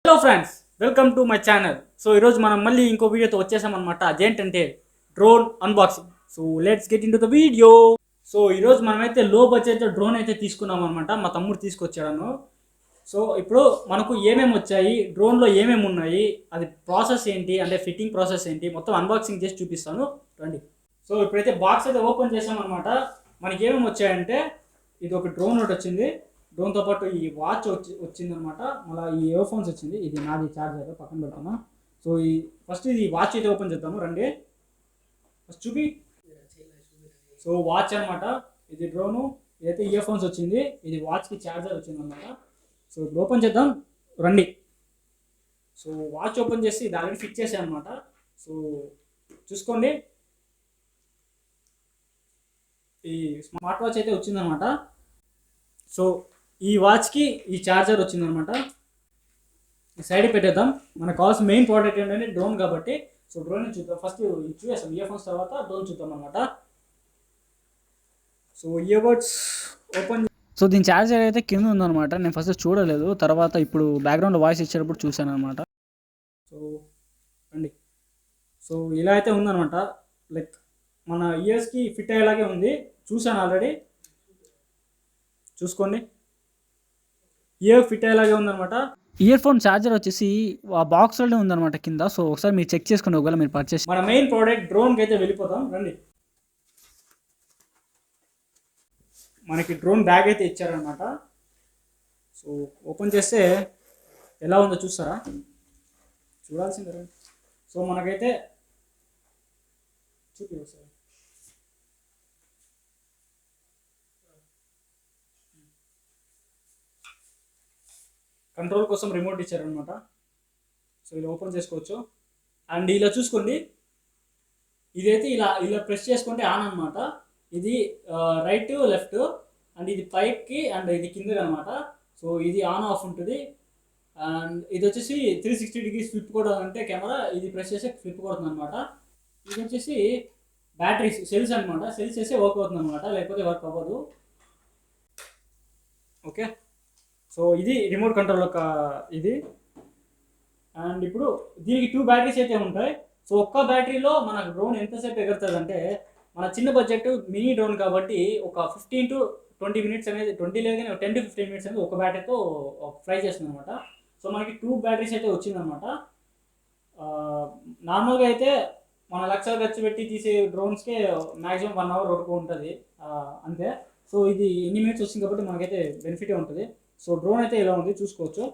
Hello friends, welcome to my channel. So ఈరోజు మనం మళ్ళీ ఇంకో వీడియోతో వచ్చేసామన్నమాట. అదేంటంటే drone unboxing. So let's get in to the video. So ఈరోజు మనమైతే లో బడ్జెట్ డ్రోన్ అయితే తీసుకున్నాం అనమాట. మా తమ్ముడు తీసుకొచ్చాడను. సో ఇప్పుడు మనకు ఏమేమి వచ్చాయి, డ్రోన్లో ఏమేమి ఉన్నాయి, అది ప్రాసెస్ ఏంటి, అంటే ఫిట్టింగ్ ప్రాసెస్ ఏంటి, మొత్తం అన్బాక్సింగ్ చేసి చూపిస్తాను రండి. సో ఇప్పుడైతే బాక్స్ అయితే ఓపెన్ చేసామన్నమాట. మనకి ఏమేమి వచ్చాయంటే ఇది ఒక డ్రోన్ ఒకటి వచ్చింది, డ్రోన్తో పాటు ఈ వాచ్ వచ్చిందనమాట. మళ్ళీ ఈ ఇయర్ ఫోన్స్ వచ్చింది. ఇది నాది ఛార్జర్ పక్కన పెడతాను. సో ఈ ఫస్ట్ ఇది వాచ్ అయితే ఓపెన్ చేద్దాము రండి. ఫస్ట్ చూపి. సో వాచ్ అనమాట, ఇది డ్రోను, ఇదైతే ఇయర్ ఫోన్స్ వచ్చింది, ఇది వాచ్కి ఛార్జర్ వచ్చింది అనమాట. సో ఇప్పుడు ఓపెన్ చేద్దాం రండి. సో వాచ్ ఓపెన్ చేసి ఇది ఆల్రెడీ ఫిక్స్ చేసాను అనమాట. సో చూసుకోండి, ఈ స్మార్ట్ వాచ్ అయితే వచ్చిందనమాట. సో ఈ వాచ్కి ఈ ఛార్జర్ వచ్చిందనమాట. సైడ్ పెట్టేద్దాం. మనకు కావాల్సిన మెయిన్ ప్రోడక్ట్ ఏంటంటే డ్రోన్ కాబట్టి. సో డ్రోన్ చూద్దాం. ఫస్ట్ చూసేస్తాం ఇయర్ ఫోన్స్, తర్వాత డ్రోన్ చూద్దాం అనమాట. So ear buds open. So దీని ఛార్జర్ అయితే కింద ఉందన్నమాట. నేను ఫస్ట్ చూడలేదు, తర్వాత ఇప్పుడు బ్యాక్గ్రౌండ్లో వాయిస్ ఇచ్చేటప్పుడు చూశాను అనమాట. సో రండి. సో ఇలా అయితే ఉందన్నమాట. లైక్ మన ఇయర్స్కి ఫిట్ అయ్యేలాగే ఉంది. చూశాను ఆల్రెడీ, చూసుకోండి. ఇయర్ ఫిట్ అయ్యేలాగే ఉందన్నమాట. ఇయర్ ఫోన్ ఛార్జర్ వచ్చేసి ఆ బాక్స్లోనే ఉందన్నమాట కింద. సో ఒకసారి మీరు చెక్ చేసుకుని ఒకవేళ మీరు పర్చేస్. మన మెయిన్ ప్రోడక్ట్ డ్రోన్కి అయితే వెళ్ళిపోతాం రండి. మనకి డ్రోన్ బ్యాగ్ అయితే ఇచ్చారనమాట. సో ఓపెన్ చేస్తే ఎలా ఉందో చూస్తారా, చూడాల్సిందే. సో మనకైతే చూపి ఒకసారి. కంట్రోల్ కోసం రిమోట్ ఇచ్చారనమాట. సో ఇలా ఓపెన్ చేసుకోవచ్చు. అండ్ ఇలా చూసుకోండి, ఇదైతే ఇలా ఇలా ప్రెస్ చేసుకుంటే ఆన్ అనమాట. ఇది రైట్ లెఫ్ట్, అండ్ ఇది పైకి అండ్ ఇది కిందకి అనమాట. సో ఇది ఆన్ ఆఫ్ ఉంటుంది. అండ్ ఇది వచ్చేసి 360 degrees ఫ్లిప్ కూడా అంటే కెమెరా, ఇది ప్రెస్ చేసి ఫ్లిప్ కొడుతుంది అనమాట. ఇది వచ్చేసి బ్యాటరీ సెల్స్ అనమాట. సెల్స్ చేస్తే వర్క్ అవుతుంది అనమాట, లేకపోతే వర్క్ అవ్వదు. ఓకే, సో ఇది రిమోట్ కంట్రోల్ యొక్క ఇది. అండ్ ఇప్పుడు దీనికి 2 బ్యాటరీస్ అయితే ఉంటాయి. సో ఒక్క బ్యాటరీలో మన డ్రోన్ ఎంతసేపు ఎగురుతుంది అంటే, మన చిన్న బడ్జెట్ మినీ డ్రోన్ కాబట్టి ఒక 15 to 20 minutes అనేది, 20 లేదు కానీ 10 to 15 minutes అనేది ఒక బ్యాటరీతో ఫ్లై చేస్తుంది అనమాట. సో మనకి 2 బ్యాటరీస్ అయితే వచ్చిందనమాట. నార్మల్గా అయితే మన లక్షలు ఖర్చు పెట్టి తీసే డ్రోన్స్కే మ్యాక్సిమం 1 hour వరకు ఉంటుంది అంతే. సో ఇది ఎన్ని మినిట్స్ వచ్చింది కాబట్టి మనకైతే బెనిఫిటే ఉంటుంది. సో డ్రోన్ అయితే ఇలా ఉంది, చూసుకోవచ్చు.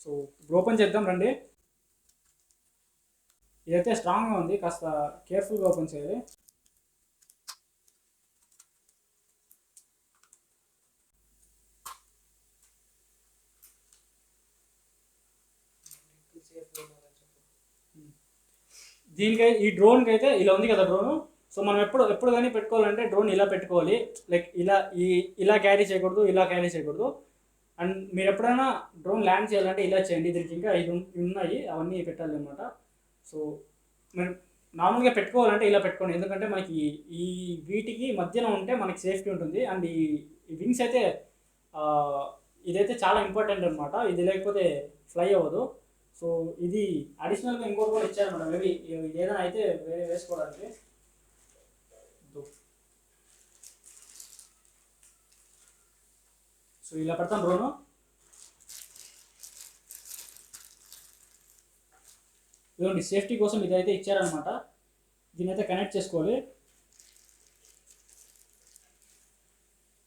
సో ఓపెన్ చేద్దాం రండి. ఇదైతే స్ట్రాంగ్గా ఉంది, కాస్త కేర్ఫుల్గా ఓపెన్ చేయాలి. దీనికైతే ఈ డ్రోన్కి అయితే ఇలా ఉంది కదా డ్రోను. సో మనం ఎప్పుడు కానీ పెట్టుకోవాలంటే డ్రోన్ ఇలా పెట్టుకోవాలి. లైక్ ఇలా క్యారీ చేయకూడదు, ఇలా క్యారీ చేయకూడదు. అండ్ మీరు ఎప్పుడైనా డ్రోన్ ల్యాండ్ చేయాలంటే ఇలా చేయండి. దీనికి ఇంకా 5 ఉన్నాయి, అవన్నీ పెట్టాలి అనమాట. సో మీరు నార్మల్గా పెట్టుకోవాలంటే ఇలా పెట్టుకోండి, ఎందుకంటే మనకి ఈ వీటికి మధ్యన ఉంటే మనకి సేఫ్టీ ఉంటుంది. అండ్ ఈ వింగ్స్ అయితే ఇదైతే చాలా ఇంపార్టెంట్ అనమాట. ఇది లేకపోతే ఫ్లై అవ్వదు. సో ఇది అడిషనల్గా ఇంకోటి కూడా ఇచ్చారనమాట. మేబీ ఏదైనా అయితే వేసుకోవడానికి. సో ఇలా పెడతాం డ్రోను. ఇదిగోండి, సేఫ్టీ కోసం ఇదైతే ఇచ్చారనమాట. దీని అయితే కనెక్ట్ చేసుకోవాలి.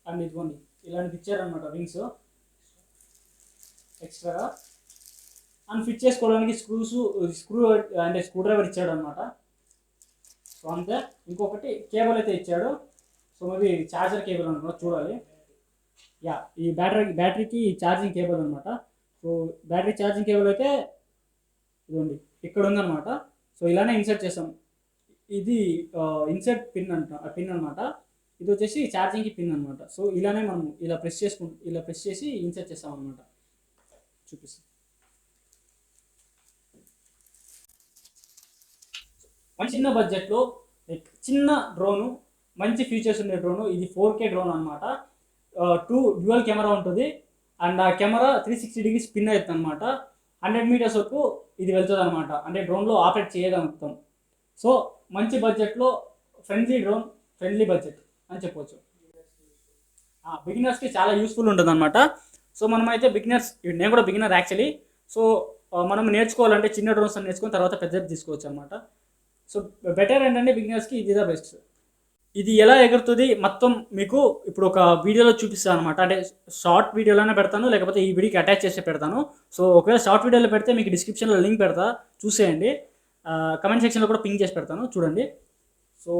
అండ్ ఇదిగోండి ఇలాంటిది ఇచ్చారనమాట, వింగ్స్ ఎక్స్ట్రాగా. అండ్ ఫిట్ చేసుకోవడానికి స్క్రూ అంటే స్క్రూ డ్రైవర్ ఇచ్చాడు అనమాట. సో అంతే. ఇంకొకటి కేబుల్ అయితే ఇచ్చాడు. సో మేబీ ఛార్జర్ కేబుల్ అనమాట, చూడాలి. యా, ఈ బ్యాటరీకి ఛార్జింగ్ కేబుల్ అనమాట. సో బ్యాటరీ ఛార్జింగ్ కేబుల్ అయితే ఇదిగోండి ఇక్కడ ఉందన్నమాట. సో ఇలానే ఇన్సర్ట్ చేస్తాం. ఇది ఇన్సర్ట్ పిన్ అనమాట. ఇది వచ్చేసి ఛార్జింగ్కి పిన్ అనమాట. సో ఇలానే మనం ఇలా ప్రెస్ చేసి ఇన్సర్ట్ చేస్తాం అనమాట. చూపిస్తాం. చిన్న బడ్జెట్లో చిన్న డ్రోను, మంచి ఫీచర్స్ ఉండే డ్రోను. ఇది 4K డ్రోన్ అనమాట. డ్యూయల్ కెమెరా ఉంటుంది. అండ్ ఆ కెమెరా 360 డిగ్రీ స్పిన్ అవుతుంది అనమాట. 100 మీటర్స్ వరకు ఇది వెళ్తుంది అనమాట. అంటే డ్రోన్లో ఆపరేట్ చేయగలుగుతాం. సో మంచి బడ్జెట్లో ఫ్రెండ్లీ డ్రోన్, ఫ్రెండ్లీ బడ్జెట్ అని చెప్పొచ్చు. బిగినర్స్కి చాలా యూస్ఫుల్ ఉంటుంది అనమాట. సో మనమైతే బిగినర్స్, నేను కూడా బిగినర్ యాక్చువల్లీ. సో మనం నేర్చుకోవాలంటే చిన్న డ్రోన్స్ నేర్చుకుని తర్వాత పెద్దది తీసుకోవచ్చు అనమాట. సో బెటర్ ఏంటంటే బిగినర్స్కి ఇది ద బెస్ట్. ఇది ఎలా ఎగురుతుంది మొత్తం మీకు ఇప్పుడు ఒక వీడియోలో చూపిస్తాను అనమాట. అంటే షార్ట్ వీడియోలోనే పెడతాను, లేకపోతే ఈ వీడియోకి అటాచ్ చేసి పెడతాను. సో ఒకవేళ షార్ట్ వీడియోలో పెడితే మీకు డిస్క్రిప్షన్లో లింక్ పెడతా, చూసేయండి. కమెంట్ సెక్షన్లో కూడా పింక్ చేసి పెడతాను, చూడండి. సో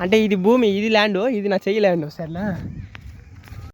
అంటే ఇది భూమి, ఇది ల్యాండ్, ఇది నా చెయ్యి ల్యాండ్, సరేనా?